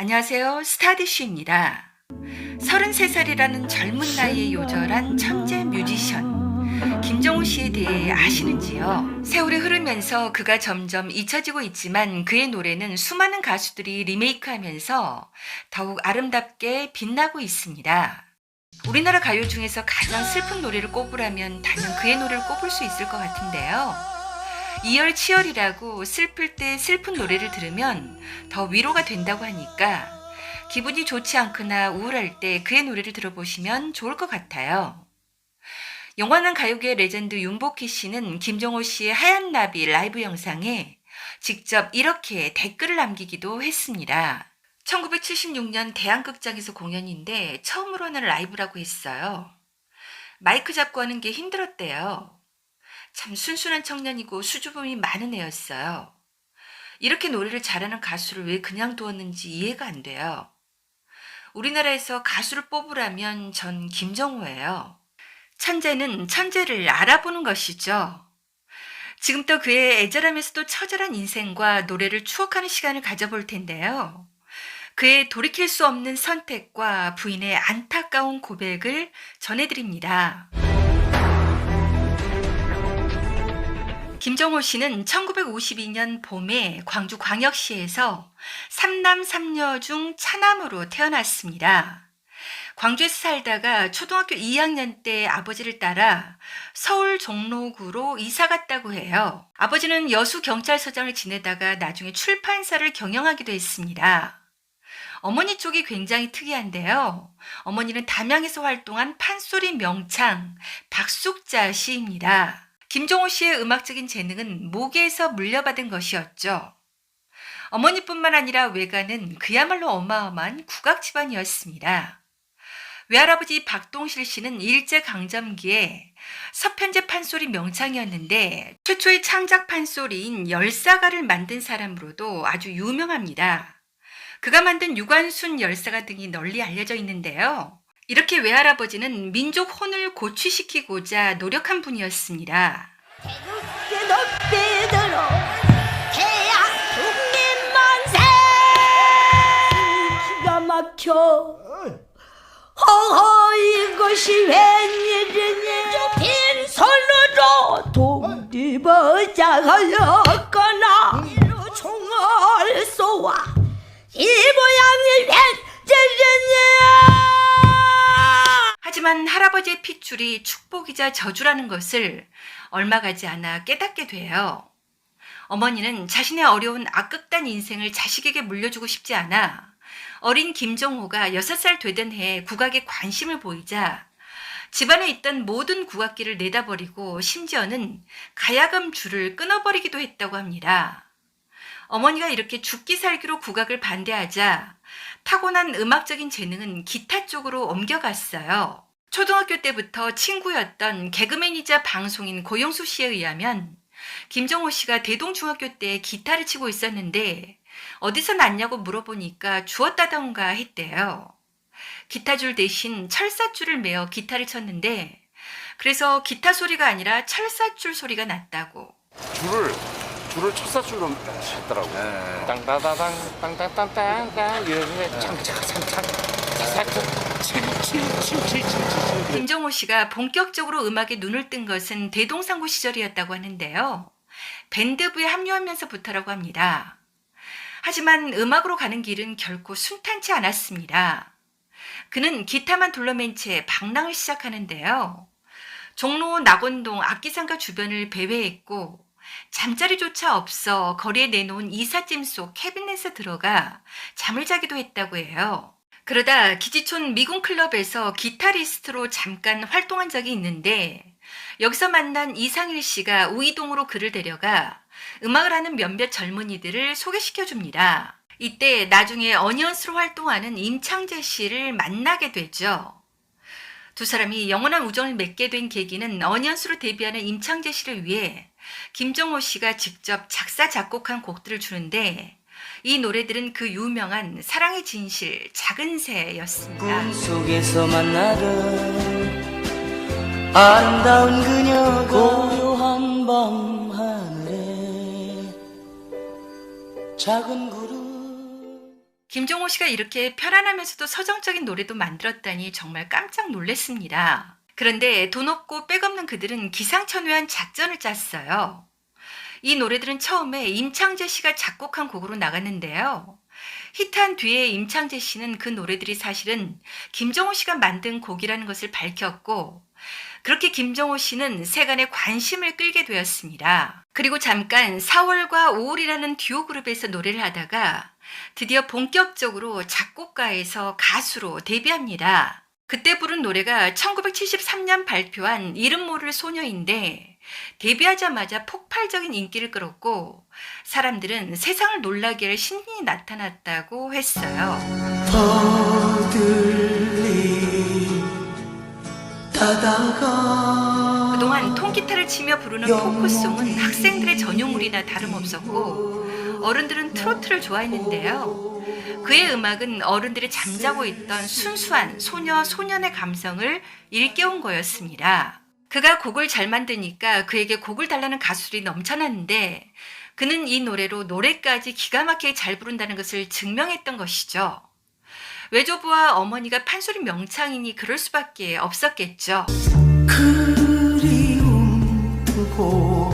안녕하세요. 스타디쉬입니다. 33살이라는 젊은 나이에 요절한 천재 뮤지션 김정호 씨에 대해 아시는지요? 세월이 흐르면서 그가 점점 잊혀지고 있지만 그의 노래는 수많은 가수들이 리메이크하면서 더욱 아름답게 빛나고 있습니다. 우리나라 가요 중에서 가장 슬픈 노래를 꼽으라면 단연 그의 노래를 꼽을 수 있을 것 같은데요. 이열치열이라고 슬플 때 슬픈 노래를 들으면 더 위로가 된다고 하니까 기분이 좋지 않거나 우울할 때 그의 노래를 들어보시면 좋을 것 같아요. 영원한 가요계의 레전드 윤복희 씨는 김정호 씨의 하얀 나비 라이브 영상에 직접 이렇게 댓글을 남기기도 했습니다. 1976년 대한극장에서 공연인데 처음으로 하는 라이브라고 했어요. 마이크 잡고 하는 게 힘들었대요. 참 순순한 청년이고 수줍음이 많은 애였어요. 이렇게 노래를 잘하는 가수를 왜 그냥 두었는지 이해가 안 돼요. 우리나라에서 가수를 뽑으라면 전 김정호예요. 천재는 천재를 알아보는 것이죠. 지금부터 그의 애절하면서도 처절한 인생과 노래를 추억하는 시간을 가져볼 텐데요. 그의 돌이킬 수 없는 선택과 부인의 안타까운 고백을 전해드립니다. 김정호 씨는 1952년 봄에 광주광역시에서 삼남 삼녀 중 차남으로 태어났습니다. 광주에서 살다가 초등학교 2학년 때 아버지를 따라 서울 종로구로 이사 갔다고 해요. 아버지는 여수경찰서장을 지내다가 나중에 출판사를 경영하기도 했습니다. 어머니 쪽이 굉장히 특이한데요. 어머니는 담양에서 활동한 판소리 명창 박숙자 씨입니다. 김정호 씨의 음악적인 재능은 모계에서 물려받은 것이었죠. 어머니뿐만 아니라 외가는 그야말로 어마어마한 국악 집안이었습니다. 외할아버지 박동실 씨는 일제강점기에 서편제 판소리 명창이었는데 최초의 창작 판소리인 열사가를 만든 사람으로도 아주 유명합니다. 그가 만든 유관순 열사가 등이 널리 알려져 있는데요. 이렇게 외할아버지는 민족 혼을 고취시키고자 노력한 분이었습니다. 태극기 높이 들어 태양 국민만세 기가 막혀 허허 이것이 웬일이니 빈손으로 독립어장하였거나 총을 쏘아 이 모양이 웬일이니. 하지만 할아버지의 핏줄이 축복이자 저주라는 것을 얼마 가지 않아 깨닫게 돼요. 어머니는 자신의 어려운 악극단 인생을 자식에게 물려주고 싶지 않아 어린 김정호가 6살 되던 해에 국악에 관심을 보이자 집안에 있던 모든 국악기를 내다버리고 심지어는 가야금 줄을 끊어버리기도 했다고 합니다. 어머니가 이렇게 죽기 살기로 국악을 반대하자 타고난 음악적인 재능은 기타 쪽으로 옮겨갔어요. 초등학교 때부터 친구였던 개그맨이자 방송인 고영수 씨에 의하면 김정호 씨가 대동중학교 때 기타를 치고 있었는데 어디서 났냐고 물어보니까 주웠다던가 했대요. 기타줄 대신 철사줄을 매어 기타를 쳤는데 그래서 기타 소리가 아니라 철사줄 소리가 났다고. 줄을 첫사줄로 쳤더라고요. 땅따다당 땅땅땅땅땅 이러는데 창창창창 칠칠칠칠칠칠. 김정호 씨가 본격적으로 음악에 눈을 뜬 것은 대동상고 시절이었다고 하는데요. 밴드부에 합류하면서부터라고 합니다. 하지만 음악으로 가는 길은 결코 순탄치 않았습니다. 그는 기타만 둘러맨 채 방랑을 시작하는데요. 종로 낙원동 악기상가 주변을 배회했고 잠자리조차 없어 거리에 내놓은 이삿짐 속 캐비넷에 들어가 잠을 자기도 했다고 해요. 그러다 기지촌 미군클럽에서 기타리스트로 잠깐 활동한 적이 있는데 여기서 만난 이상일 씨가 우이동으로 그를 데려가 음악을 하는 몇몇 젊은이들을 소개시켜줍니다. 이때 나중에 어니언스로 활동하는 임창재 씨를 만나게 되죠. 두 사람이 영원한 우정을 맺게 된 계기는 어니언스로 데뷔하는 임창재 씨를 위해 김정호 씨가 직접 작사 작곡한 곡들을 주는데 이 노래들은 그 유명한 사랑의 진실 작은 새였습니다. 꿈속에서 만나던 아름다운 그녀가 고요한 밤 하늘에 작은 구름 김종호 씨가 이렇게 편안하면서도 서정적인 노래도 만들었다니 정말 깜짝 놀랐습니다. 그런데 돈 없고 백 없는 그들은 기상천외한 작전을 짰어요. 이 노래들은 처음에 임창재 씨가 작곡한 곡으로 나갔는데요. 히트한 뒤에 임창재 씨는 그 노래들이 사실은 김종호 씨가 만든 곡이라는 것을 밝혔고, 그렇게 김종호 씨는 세간의 관심을 끌게 되었습니다. 그리고 잠깐 4월과 5월이라는 듀오 그룹에서 노래를 하다가 드디어 본격적으로 작곡가에서 가수로 데뷔합니다. 그때 부른 노래가 1973년 발표한 이름 모를 소녀인데, 데뷔하자마자 폭발적인 인기를 끌었고 사람들은 세상을 놀라게 할 신인이 나타났다고 했어요. 그동안 통기타를 치며 부르는 포크송은 학생들의 전유물이나 다름없었고 어른들은 트로트를 좋아했는데요. 그의 음악은 어른들이 잠자고 있던 순수한 소녀, 소년의 감성을 일깨운 거였습니다. 그가 곡을 잘 만드니까 그에게 곡을 달라는 가수들이 넘쳐났는데 그는 이 노래로 노래까지 기가 막히게 잘 부른다는 것을 증명했던 것이죠. 외조부와 어머니가 판소리 명창이니 그럴 수밖에 없었겠죠. 그리움 두고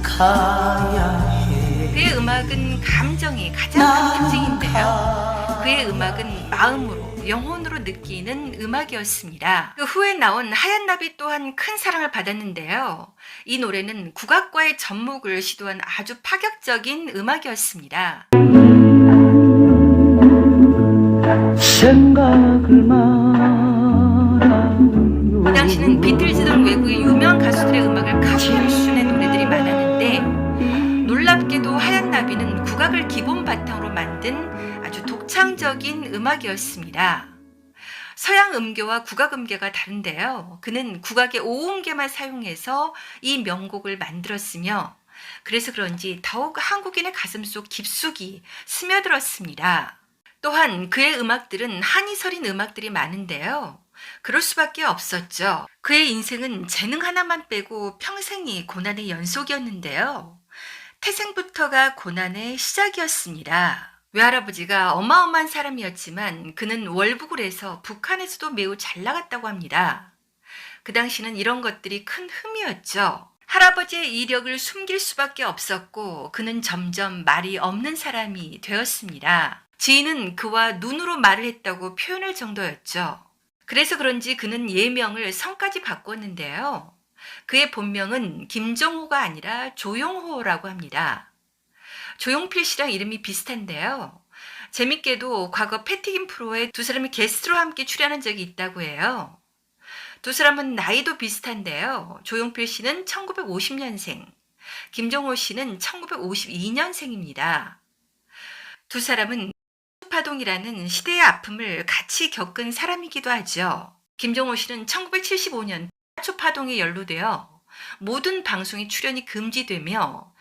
가야 해. 그의 음악은 감정이 가장 큰 특징인데요. 그의 음악은 마음으로, 영혼으로 느끼는 음악이었습니다. 그 후에 나온 하얀 나비 또한 큰 사랑을 받았는데요. 이 노래는 국악과의 접목을 시도한 아주 파격적인 음악이었습니다. 그 당시는 비틀즈 등 외국의 유명한 가수들의 음악을 카피할 수준의 노래들이 많았는데 놀랍게도 하얀 나비는 국악을 기본 바탕으로 만든 아주 독창적인 음악이었습니다. 서양 음계와 국악 음계가 다른데요. 그는 국악의 오음계만 사용해서 이 명곡을 만들었으며 그래서 그런지 더욱 한국인의 가슴속 깊숙이 스며들었습니다. 또한 그의 음악들은 한이 서린 음악들이 많은데요. 그럴 수밖에 없었죠. 그의 인생은 재능 하나만 빼고 평생이 고난의 연속이었는데요. 태생부터가 고난의 시작이었습니다. 외할아버지가 어마어마한 사람이었지만 그는 월북을 해서 북한에서도 매우 잘 나갔다고 합니다. 그 당시는 이런 것들이 큰 흠이었죠. 할아버지의 이력을 숨길 수밖에 없었고 그는 점점 말이 없는 사람이 되었습니다. 지인은 그와 눈으로 말을 했다고 표현할 정도였죠. 그래서 그런지 그는 예명을 성까지 바꿨는데요. 그의 본명은 김종호가 아니라 조용호라고 합니다. 조용필 씨랑 이름이 비슷한데요. 재밌게도 과거 패티김 프로에 두 사람이 게스트로 함께 출연한 적이 있다고 해요. 두 사람은 나이도 비슷한데요. 조용필 씨는 1950년생, 김종호 씨는 1952년생입니다. 두 사람은 파동이라는 시대의 아픔을 같이 겪은 사람이기도 하죠. 김종호 씨는 1975년 파동에 연루되어 모든 방송에 출연이 금지되며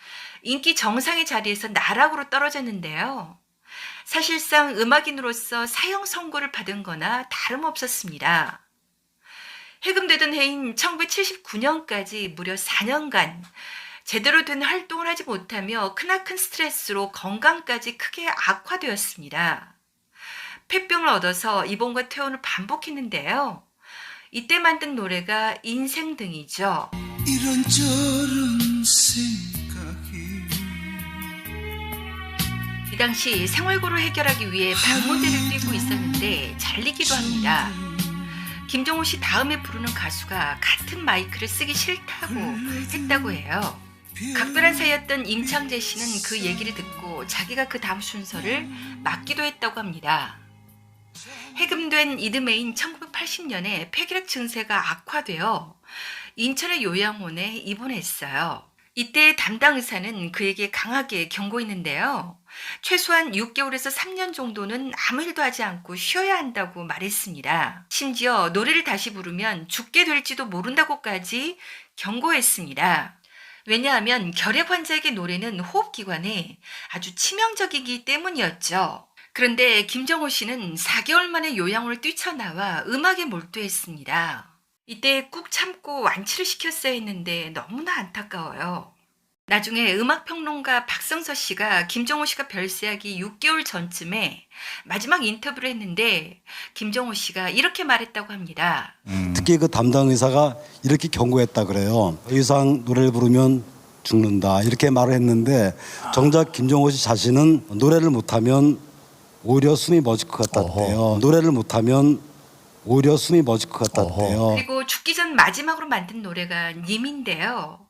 인기 정상의 자리에서 나락으로 떨어졌는데요. 사실상 음악인으로서 사형 선고를 받은 거나 다름없었습니다. 해금되던 해인 1979년까지 무려 4년간 제대로 된 활동을 하지 못하며 크나큰 스트레스로 건강까지 크게 악화되었습니다. 폐병을 얻어서 입원과 퇴원을 반복했는데요. 이때 만든 노래가 인생등이죠. 이런저런 생각이 이 당시 생활고를 해결하기 위해 방문대를 뛰고 있었는데 잘리기도 합니다. 김종호 씨 다음에 부르는 가수가 같은 마이크를 쓰기 싫다고 했다고 해요. 각별한 사이였던 임창재 씨는 그 얘기를 듣고 자기가 그 다음 순서를 맡기도 했다고 합니다. 해금된 이듬해인 1980년에 폐결핵 증세가 악화되어 인천의 요양원에 입원했어요. 이때 담당 의사는 그에게 강하게 경고했는데요. 최소한 6개월에서 3년 정도는 아무 일도 하지 않고 쉬어야 한다고 말했습니다. 심지어 노래를 다시 부르면 죽게 될지도 모른다고까지 경고했습니다. 왜냐하면 결핵 환자에게 노래는 호흡기관에 아주 치명적이기 때문이었죠. 그런데 김종호 씨는 4개월 만에 요양원을 뛰쳐나와 음악에 몰두했습니다. 이때 꾹 참고 완치를 시켰어야 했는데 너무나 안타까워요. 나중에 음악평론가 박성서 씨가 김정호 씨가 별세하기 6개월 전쯤에 마지막 인터뷰를 했는데 김정호 씨가 이렇게 말했다고 합니다. 특히 그 담당 의사가 이렇게 경고했다 그래요. 더 이상 노래를 부르면 죽는다 이렇게 말을 했는데 정작 김정호 씨 자신은 노래를 못하면 오히려 숨이 멎을 것 같았대요. 노래를 못하면 오히려 숨이 멎을 것 같았대요. 그리고 죽기 전 마지막으로 만든 노래가 님인데요.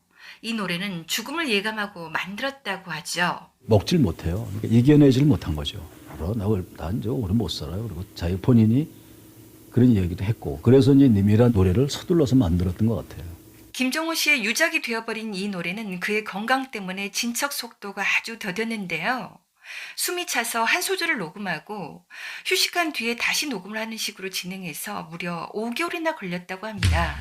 이 노래는 죽음을 예감하고 만들었다고 하죠. 먹질 못해요. 그러니까 이겨내질 못한 거죠. 난 저 오래 못 살아요. 그리고 자기 본인이 그런 얘기도 했고 그래서 이제 님이란 노래를 서둘러서 만들었던 것 같아요. 김정호 씨의 유작이 되어버린 이 노래는 그의 건강 때문에 진척 속도가 아주 더뎠는데요. 숨이 차서 한 소절을 녹음하고 휴식한 뒤에 다시 녹음을 하는 식으로 진행해서 무려 5개월이나 걸렸다고 합니다.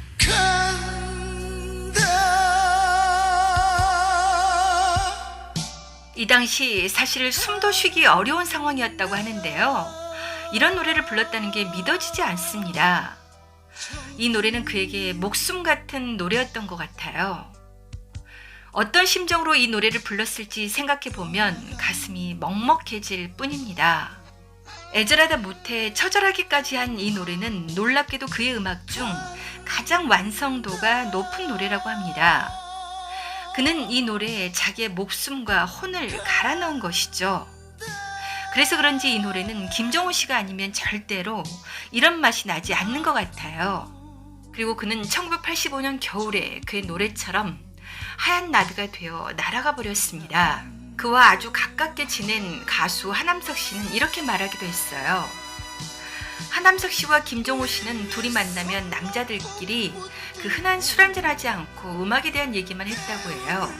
이 당시 사실 숨도 쉬기 어려운 상황이었다고 하는데요. 이런 노래를 불렀다는 게 믿어지지 않습니다. 이 노래는 그에게 목숨 같은 노래였던 것 같아요. 어떤 심정으로 이 노래를 불렀을지 생각해보면 가슴이 먹먹해질 뿐입니다. 애절하다 못해 처절하기까지 한 이 노래는 놀랍게도 그의 음악 중 가장 완성도가 높은 노래라고 합니다. 그는 이 노래에 자기의 목숨과 혼을 갈아 넣은 것이죠. 그래서 그런지 이 노래는 김정호 씨가 아니면 절대로 이런 맛이 나지 않는 것 같아요. 그리고 그는 1985년 겨울에 그의 노래처럼 하얀 나비가 되어 날아가 버렸습니다. 그와 아주 가깝게 지낸 가수 하남석 씨는 이렇게 말하기도 했어요. 하남석 씨와 김정호 씨는 둘이 만나면 남자들끼리 그 흔한 술 한잔하지 않고 음악에 대한 얘기만 했다고 해요.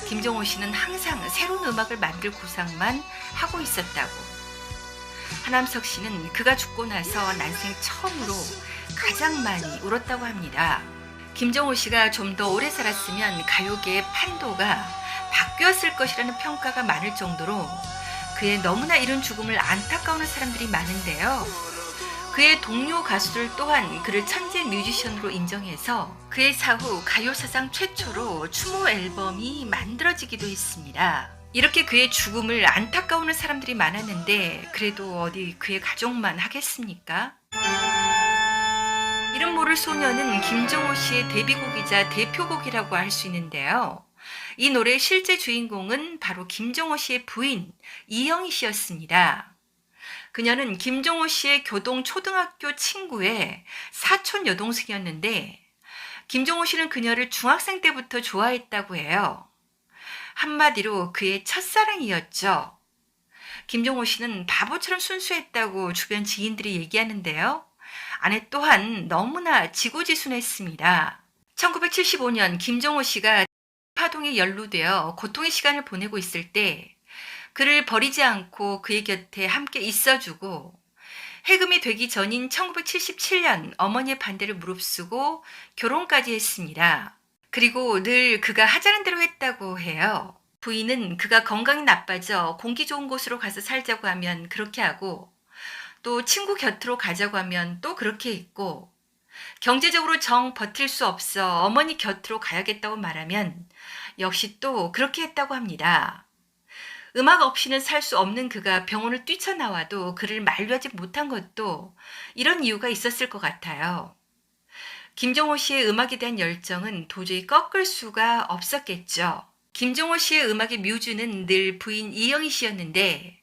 김정호 씨는 항상 새로운 음악을 만들 구상만 하고 있었다고. 하남석 씨는 그가 죽고 나서 난생 처음으로 가장 많이 울었다고 합니다. 김정호 씨가 좀 더 오래 살았으면 가요계의 판도가 바뀌었을 것이라는 평가가 많을 정도로 그의 너무나 이른 죽음을 안타까워하는 사람들이 많은데요. 그의 동료 가수들 또한 그를 천재 뮤지션으로 인정해서 그의 사후 가요사상 최초로 추모 앨범이 만들어지기도 했습니다. 이렇게 그의 죽음을 안타까워하는 사람들이 많았는데 그래도 어디 그의 가족만 하겠습니까? 이름 모를 소녀는 김정호 씨의 데뷔곡이자 대표곡이라고 할 수 있는데요. 이 노래의 실제 주인공은 바로 김정호 씨의 부인 이영희 씨였습니다. 그녀는 김정호 씨의 교동 초등학교 친구의 사촌 여동생이었는데 김정호 씨는 그녀를 중학생 때부터 좋아했다고 해요. 한마디로 그의 첫사랑이었죠. 김정호 씨는 바보처럼 순수했다고 주변 지인들이 얘기하는데요. 아내 또한 너무나 지고지순했습니다. 1975년 김정호 씨가 파동에 연루되어 고통의 시간을 보내고 있을 때 그를 버리지 않고 그의 곁에 함께 있어주고 해금이 되기 전인 1977년 어머니의 반대를 무릅쓰고 결혼까지 했습니다. 그리고 늘 그가 하자는 대로 했다고 해요. 부인은 그가 건강이 나빠져 공기 좋은 곳으로 가서 살자고 하면 그렇게 하고 또 친구 곁으로 가자고 하면 또 그렇게 했고 경제적으로 정 버틸 수 없어 어머니 곁으로 가야겠다고 말하면 역시 또 그렇게 했다고 합니다. 음악 없이는 살 수 없는 그가 병원을 뛰쳐나와도 그를 만류하지 못한 것도 이런 이유가 있었을 것 같아요. 김정호 씨의 음악에 대한 열정은 도저히 꺾을 수가 없었겠죠. 김정호 씨의 음악의 뮤즈는 늘 부인 이영희 씨였는데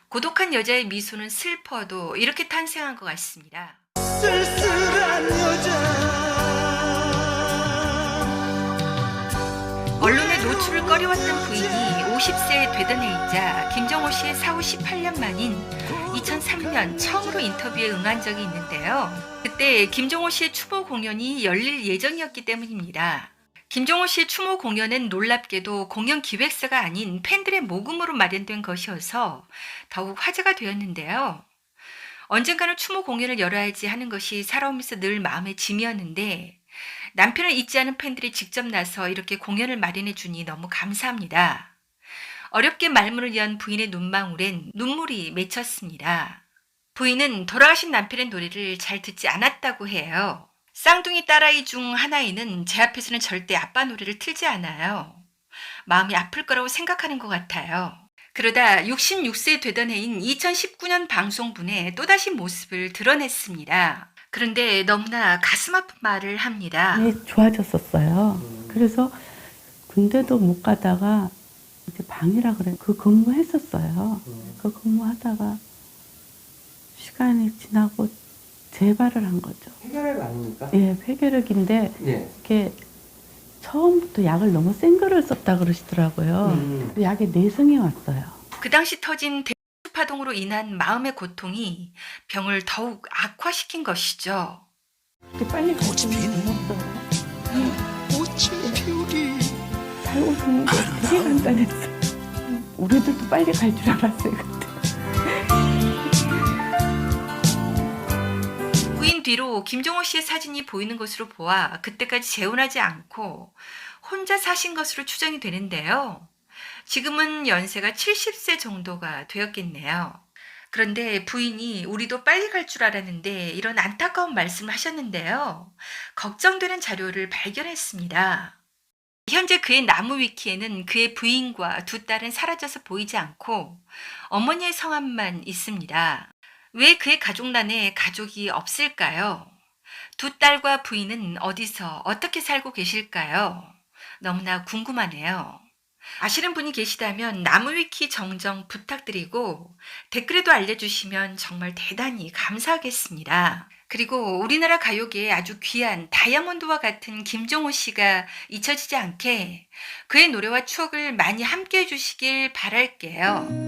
고독한 여자의 미소는 슬퍼도 이렇게 탄생한 것 같습니다. 쓸쓸한 여자 언론에 노출을 꺼려왔던 부인이 50세에 되던 해이자 김정호 씨의 사후 18년 만인 2003년 처음으로 인터뷰에 응한 적이 있는데요. 그때 김정호 씨의 추모 공연이 열릴 예정이었기 때문입니다. 김정호 씨의 추모 공연은 놀랍게도 공연 기획사가 아닌 팬들의 모금으로 마련된 것이어서 더욱 화제가 되었는데요. 언젠가는 추모 공연을 열어야지 하는 것이 살아오면서 늘 마음의 짐이었는데 남편을 잊지 않은 팬들이 직접 나서 이렇게 공연을 마련해 주니 너무 감사합니다. 어렵게 말문을 연 부인의 눈망울엔 눈물이 맺혔습니다. 부인은 돌아가신 남편의 노래를 잘 듣지 않았다고 해요. 쌍둥이 딸아이 중 하나이는 제 앞에서는 절대 아빠 노래를 틀지 않아요. 마음이 아플 거라고 생각하는 것 같아요. 그러다 66세 되던 해인 2019년 방송분에 또다시 모습을 드러냈습니다. 그런데 너무나 가슴 아픈 말을 합니다. 많이 좋아졌었어요. 그래서 군대도 못 가다가 이제 방이라 그래. 그 근무했었어요. 그 근무하다가 시간이 지나고 재발을 한 거죠. 폐결핵 아닙니까? 예, 폐결핵인데 예. 이렇게 처음부터 약을 너무 센 거를 썼다 그러시더라고요. 그 약에 내성이 왔어요. 그 당시 터진 대수파동으로 인한 마음의 고통이 병을 더욱 악화시킨 것이죠. 이렇게 빨리 가시는 없어요. 꽃이 피우리 살고 죽는 게 되게 간단했어요. 우리들도 빨리 갈 줄 알았어요, 그때. 부인 뒤로 김종호 씨의 사진이 보이는 것으로 보아 그때까지 재혼하지 않고 혼자 사신 것으로 추정이 되는데요. 지금은 연세가 70세 정도가 되었겠네요. 그런데 부인이 우리도 빨리 갈 줄 알았는데 이런 안타까운 말씀을 하셨는데요. 걱정되는 자료를 발견했습니다. 현재 그의 나무 위키에는 그의 부인과 두 딸은 사라져서 보이지 않고 어머니의 성함만 있습니다. 왜 그의 가족란에 가족이 없을까요? 두 딸과 부인은 어디서 어떻게 살고 계실까요? 너무나 궁금하네요. 아시는 분이 계시다면 나무위키 정정 부탁드리고 댓글에도 알려주시면 정말 대단히 감사하겠습니다. 그리고 우리나라 가요계에 아주 귀한 다이아몬드와 같은 김종호 씨가 잊혀지지 않게 그의 노래와 추억을 많이 함께 해주시길 바랄게요.